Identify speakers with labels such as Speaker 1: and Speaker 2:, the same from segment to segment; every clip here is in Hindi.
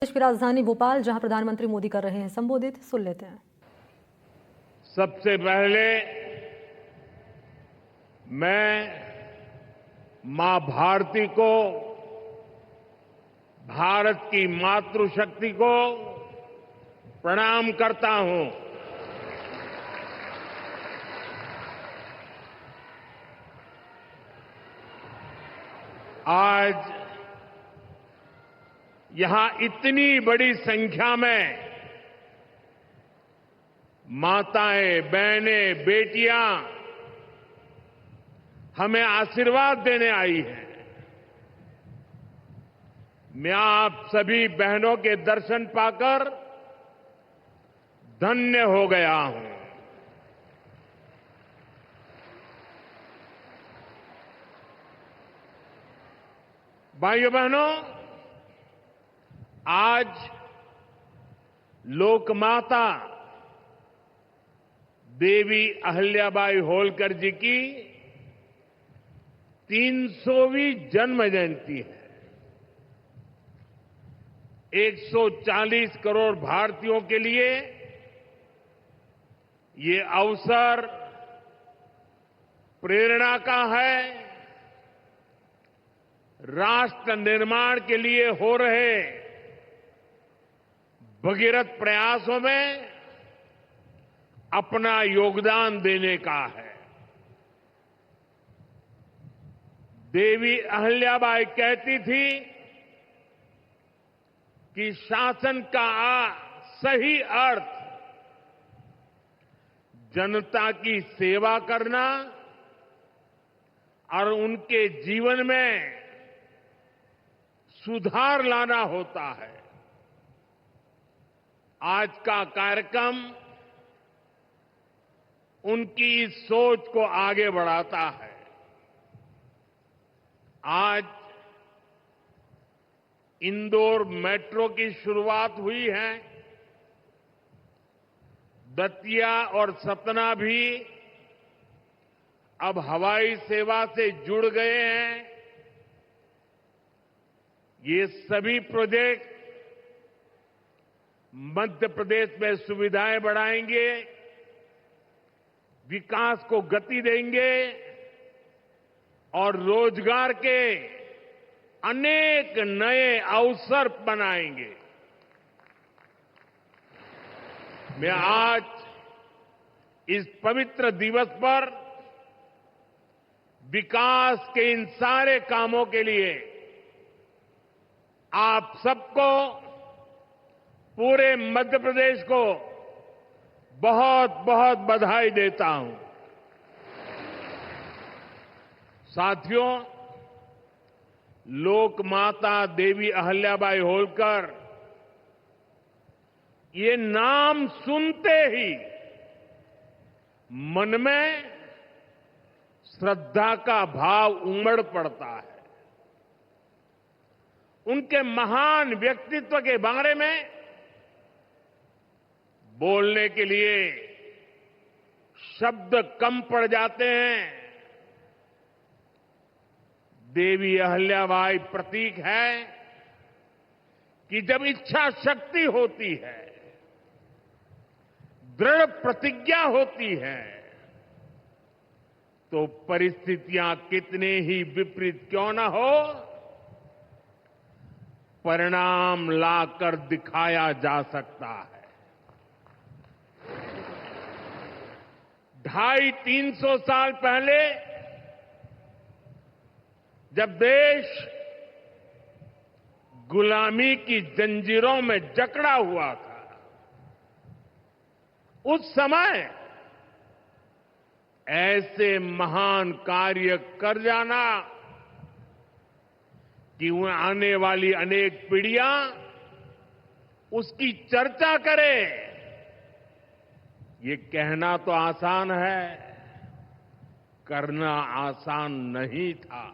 Speaker 1: देश की राजधानी भोपाल, जहां प्रधानमंत्री मोदी कर रहे हैं संबोधित, सुन लेते हैं।
Speaker 2: सबसे पहले मैं मां भारती को, भारत की मातृशक्ति को प्रणाम करता हूं। आज यहां इतनी बड़ी संख्या में माताएं, बहनें, बेटियां हमें आशीर्वाद देने आई हैं। मैं आप सभी बहनों के दर्शन पाकर धन्य हो गया हूं। भाइयों बहनों, आज लोकमाता देवी अहिल्याबाई होलकर जी की 300वीं जन्म जयंती है। 140 करोड़ भारतीयों के लिए ये अवसर प्रेरणा का है। राष्ट्र निर्माण के लिए हो रहे भगीरथ प्रयासों में अपना योगदान देने का है। देवी अहिल्याबाई कहती थी कि शासन का सही अर्थ जनता की सेवा करना और उनके जीवन में सुधार लाना होता है। आज का कार्यक्रम उनकी इस सोच को आगे बढ़ाता है। आज इंदौर मेट्रो की शुरुआत हुई है। दतिया और सतना भी अब हवाई सेवा से जुड़ गए हैं। ये सभी प्रोजेक्ट मध्य प्रदेश में सुविधाएं बढ़ाएंगे, विकास को गति देंगे और रोजगार के अनेक नए अवसर बनाएंगे। मैं आज इस पवित्र दिवस पर विकास के इन सारे कामों के लिए आप सबको, पूरे मध्य प्रदेश को बहुत बहुत बधाई देता हूं। साथियों, लोकमाता देवी अहिल्याबाई होलकर, ये नाम सुनते ही मन में श्रद्धा का भाव उमड़ पड़ता है। उनके महान व्यक्तित्व के बारे में बोलने के लिए शब्द कम पड़ जाते हैं। देवी अहिल्याबाई प्रतीक है कि जब इच्छा शक्ति होती है, दृढ़ प्रतिज्ञा होती है, तो परिस्थितियां कितने ही विपरीत क्यों न हो, परिणाम लाकर दिखाया जा सकता है। 250-300 साल पहले जब देश गुलामी की जंजीरों में जकड़ा हुआ था, उस समय ऐसे महान कार्य कर जाना कि आने वाली अनेक पीढ़ियां उसकी चर्चा करें, ये कहना तो आसान है, करना आसान नहीं था।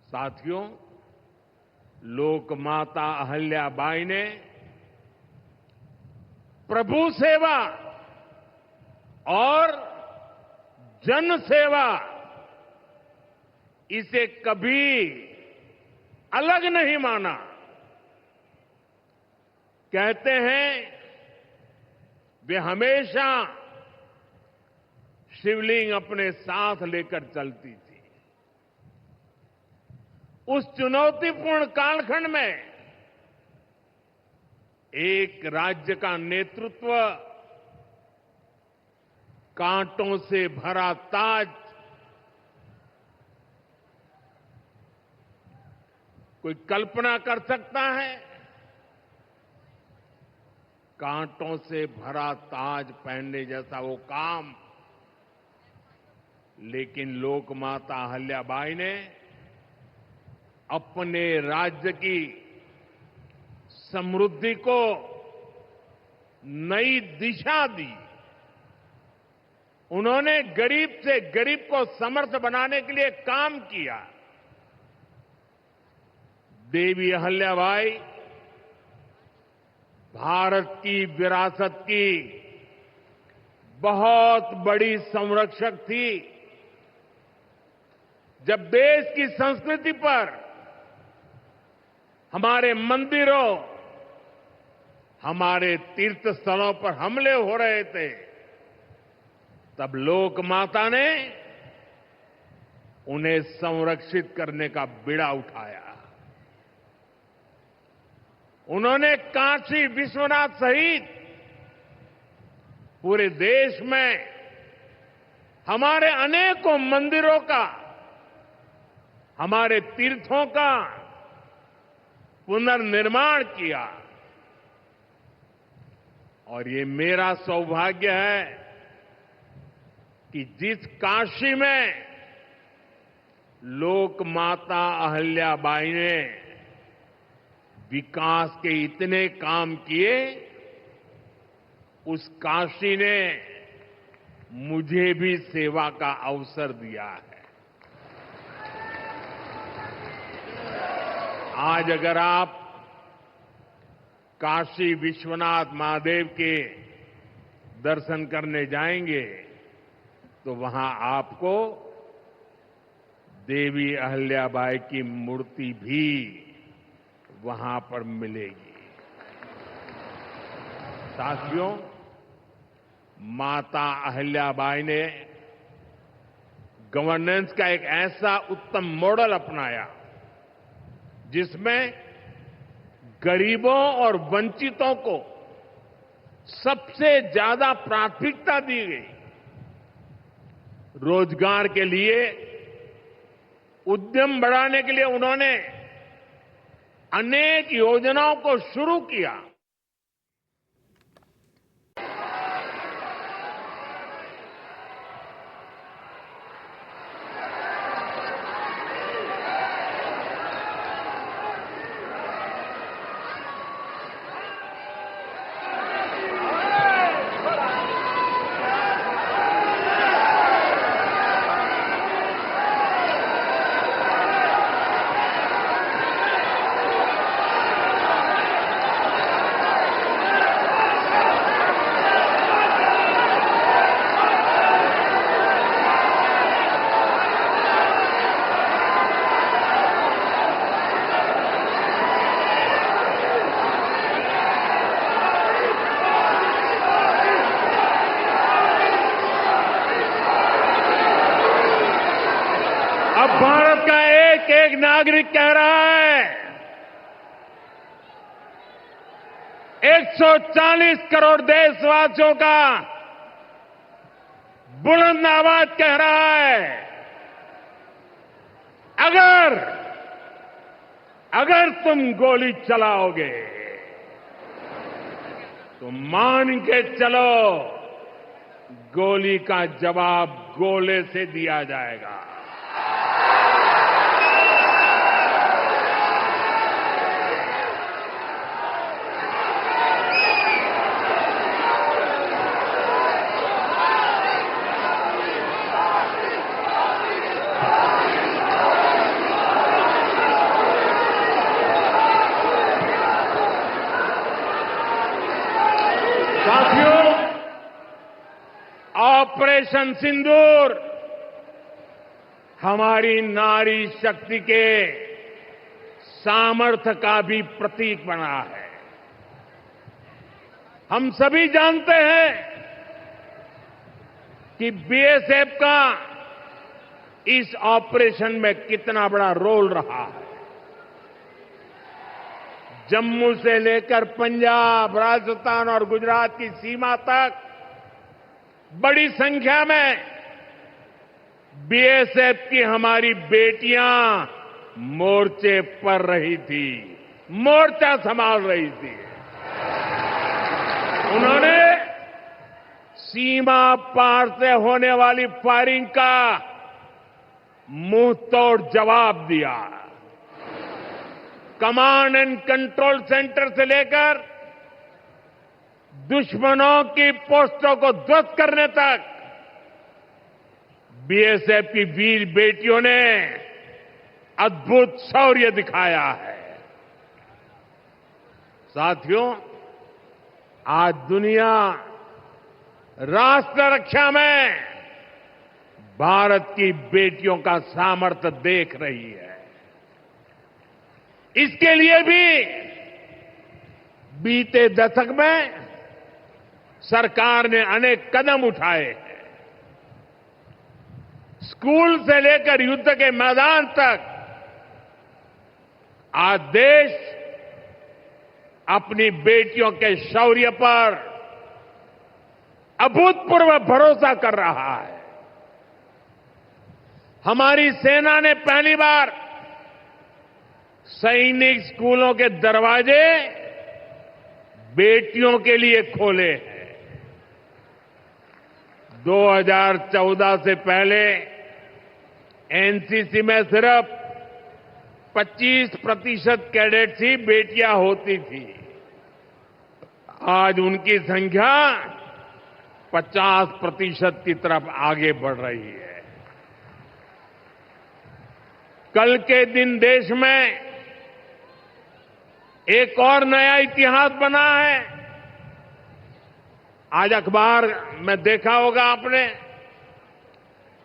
Speaker 2: साथियों, लोकमाता अहिल्याबाई ने प्रभु सेवा और जन सेवा, इसे कभी अलग नहीं माना। कहते हैं वे हमेशा शिवलिंग अपने साथ लेकर चलती थी। उस चुनौतीपूर्ण कालखंड में एक राज्य का नेतृत्व कांटों से भरा ताज कोई कल्पना कर सकता है? कांटों से भरा ताज पहनने जैसा वो काम, लेकिन लोकमाता अहिल्याबाई ने अपने राज्य की समृद्धि को नई दिशा दी। उन्होंने गरीब से गरीब को समर्थ बनाने के लिए काम किया। देवी अहिल्याबाई भारत की विरासत की बहुत बड़ी संरक्षक थी। जब देश की संस्कृति पर, हमारे मंदिरों, हमारे तीर्थ स्थलों पर हमले हो रहे थे, तब लोक माता ने उन्हें संरक्षित करने का बीड़ा उठाया। उन्होंने काशी विश्वनाथ सहित पूरे देश में हमारे अनेकों मंदिरों का, हमारे तीर्थों का पुनर्निर्माण किया। और ये मेरा सौभाग्य है कि जिस काशी में लोक माता अहिल्याबाई ने विकास के इतने काम किए, उस काशी ने मुझे भी सेवा का अवसर दिया है। आज अगर आप काशी विश्वनाथ महादेव के दर्शन करने जाएंगे तो वहां आपको देवी अहिल्याबाई की मूर्ति भी वहां पर मिलेगी। साथियों, माता अहिल्याबाई ने गवर्नेंस का एक ऐसा उत्तम मॉडल अपनाया जिसमें गरीबों और वंचितों को सबसे ज्यादा प्राथमिकता दी गई। रोजगार के लिए, उद्यम बढ़ाने के लिए उन्होंने अनेक योजनाओं को शुरू किया। अब भारत का एक एक नागरिक कह रहा है, 140 करोड़ देशवासियों का बुलंद आवाज कह रहा है, अगर तुम गोली चलाओगे तो मान के चलो, गोली का जवाब गोले से दिया जाएगा। साथियों, ऑपरेशन सिंदूर हमारी नारी शक्ति के सामर्थ्य का भी प्रतीक बना है। हम सभी जानते हैं कि बीएसएफ का इस ऑपरेशन में कितना बड़ा रोल रहा है। जम्मू से लेकर पंजाब, राजस्थान और गुजरात की सीमा तक बड़ी संख्या में बीएसएफ की हमारी बेटियां मोर्चे पर रही थी, मोर्चा संभाल रही थी। उन्होंने सीमा पार से होने वाली फायरिंग का मुंहतोड़ जवाब दिया। कमांड एंड कंट्रोल सेंटर से लेकर दुश्मनों की पोस्टों को ध्वस्त करने तक बीएसएफ की वीर बेटियों ने अद्भुत शौर्य दिखाया है। साथियों, आज दुनिया राष्ट्र रक्षा में भारत की बेटियों का सामर्थ्य देख रही है। इसके लिए भी बीते दशक में सरकार ने अनेक कदम उठाए हैं। स्कूल से लेकर युद्ध के मैदान तक आज देश अपनी बेटियों के शौर्य पर अभूतपूर्व भरोसा कर रहा है। हमारी सेना ने पहली बार सैनिक स्कूलों के दरवाजे बेटियों के लिए खोले हैं। 2014 से पहले एनसीसी में सिर्फ 25% कैडेट्स ही बेटियां होती थी। आज उनकी संख्या 50% की तरफ आगे बढ़ रही है। कल के दिन देश में एक और नया इतिहास बना है। आज अखबार में देखा होगा आपने,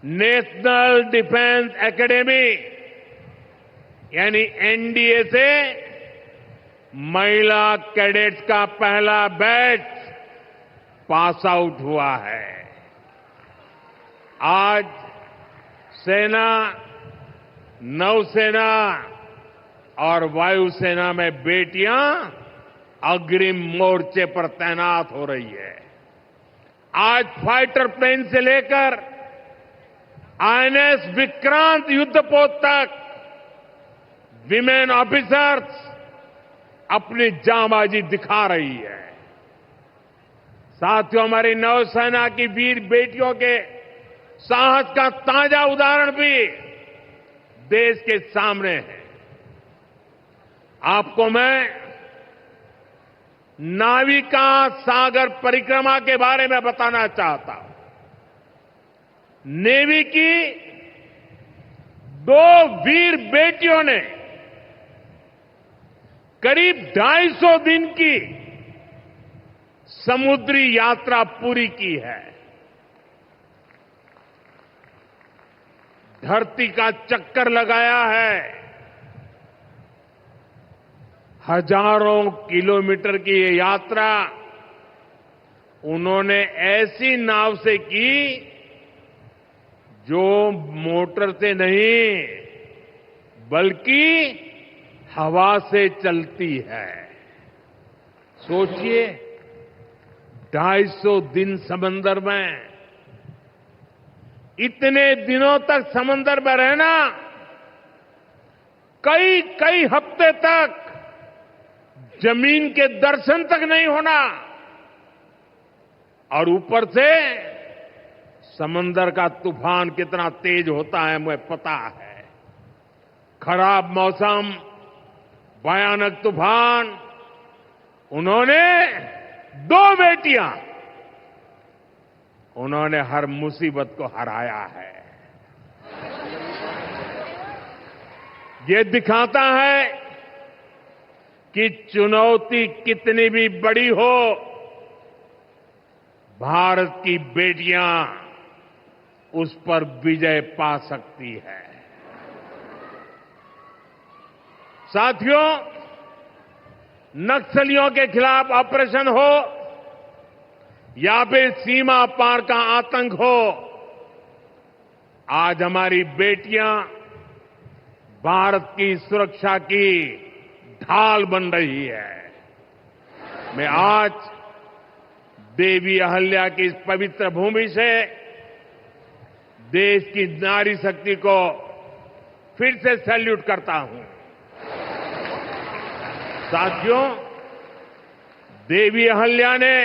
Speaker 2: नेशनल डिफेंस एकेडमी यानी एनडीए से महिला कैडेट्स का पहला बैच पास आउट हुआ है। आज सेना, नौसेना और वायुसेना में बेटियां अग्रिम मोर्चे पर तैनात हो रही है। आज फाइटर प्लेन से लेकर आईएनएस विक्रांत युद्धपोत तक विमेन ऑफिसर्स अपनी जांबाजी दिखा रही है। साथियों, हमारी नौसेना की वीर बेटियों के साहस का ताजा उदाहरण भी देश के सामने है। आपको मैं नाविका सागर परिक्रमा के बारे में बताना चाहता हूं। नेवी की 2 वीर बेटियों ने करीब 250 दिन की समुद्री यात्रा पूरी की है। धरती का चक्कर लगाया है। हजारों किलोमीटर की ये यात्रा उन्होंने ऐसी नाव से की जो मोटर से नहीं बल्कि हवा से चलती है। सोचिए, 250 दिन समंदर में, इतने दिनों तक समंदर में रहना, कई कई हफ्ते तक जमीन के दर्शन तक नहीं होना, और ऊपर से समंदर का तूफान कितना तेज होता है मुझे पता है। खराब मौसम, भयानक तूफान, उन्होंने 2 बेटियां, उन्होंने हर मुसीबत को हराया है। ये दिखाता है कि चुनौती कितनी भी बड़ी हो, भारत की बेटियां उस पर विजय पा सकती है। साथियों, नक्सलियों के खिलाफ ऑपरेशन हो या फिर सीमा पार का आतंक हो, आज हमारी बेटियां भारत की सुरक्षा की ढाल बन रही है। मैं आज देवी अहल्या की इस पवित्र भूमि से देश की नारी शक्ति को फिर से सैल्यूट करता हूं। साथियों, देवी अहल्या ने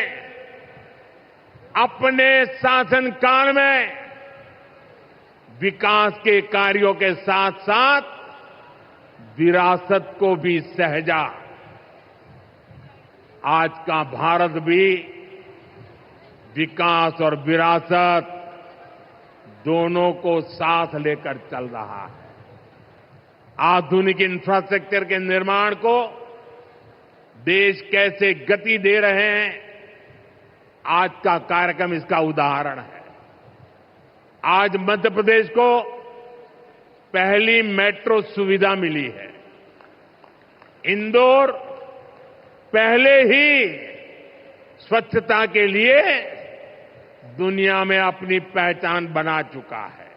Speaker 2: अपने शासनकाल में विकास के कार्यों के साथ साथ विरासत को भी सहेजा। आज का भारत भी विकास और विरासत दोनों को साथ लेकर चल रहा है। आधुनिक इंफ्रास्ट्रक्चर के निर्माण को देश कैसे गति दे रहे हैं, आज का कार्यक्रम इसका उदाहरण है। आज मध्य प्रदेश को पहली मेट्रो सुविधा मिली है। इंदौर पहले ही स्वच्छता के लिए दुनिया में अपनी पहचान बना चुका है।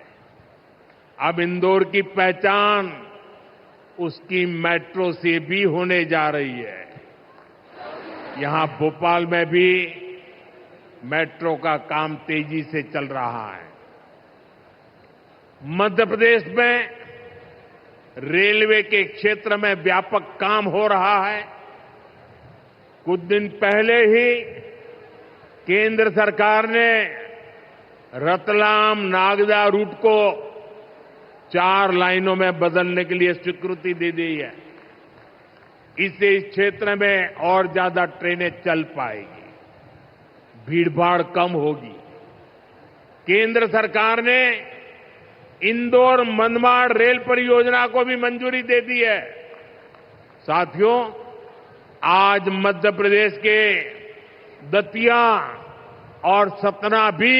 Speaker 2: अब इंदौर की पहचान उसकी मेट्रो से भी होने जा रही है। यहां भोपाल में भी मेट्रो का काम तेजी से चल रहा है। मध्य प्रदेश में रेलवे के क्षेत्र में व्यापक काम हो रहा है। कुछ दिन पहले ही केंद्र सरकार ने रतलाम नागदा रूट को 4 लाइनों में बदलने के लिए स्वीकृति दे दी है। इससे इस क्षेत्र में और ज्यादा ट्रेनें चल पाएगी, भीड़भाड़ कम होगी। केंद्र सरकार ने इंदौर मनमाड़ रेल परियोजना को भी मंजूरी दे दी है। साथियों, आज मध्य प्रदेश के दतिया और सतना भी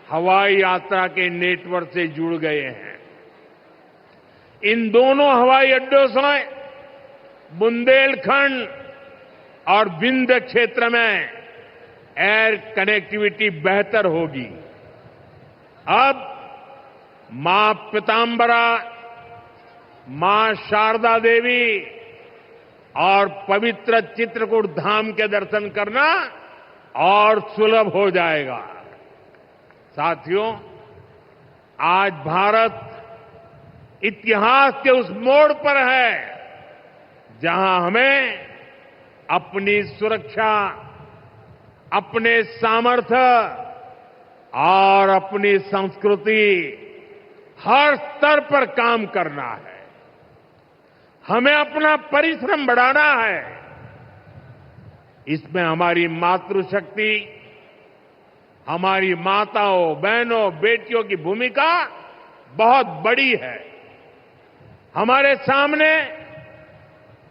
Speaker 2: हवाई यात्रा के नेटवर्क से जुड़ गए हैं। इन दोनों हवाई अड्डों से बुंदेलखंड और विंध्य क्षेत्र में एयर कनेक्टिविटी बेहतर होगी। अब मां पीतांबरा, मां शारदा देवी और पवित्र चित्रकूट धाम के दर्शन करना और सुलभ हो जाएगा। साथियों, आज भारत इतिहास के उस मोड़ पर है जहां हमें अपनी सुरक्षा, अपने सामर्थ्य और अपनी संस्कृति हर स्तर पर काम करना है। हमें अपना परिश्रम बढ़ाना है। इसमें हमारी मातृशक्ति, हमारी माताओं, बहनों, बेटियों की भूमिका बहुत बड़ी है। हमारे सामने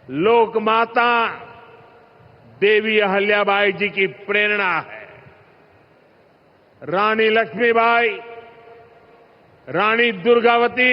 Speaker 2: लोकमाता देवी अहल्याबाई जी की प्रेरणा है। रानी लक्ष्मीबाई, रानी दुर्गावती,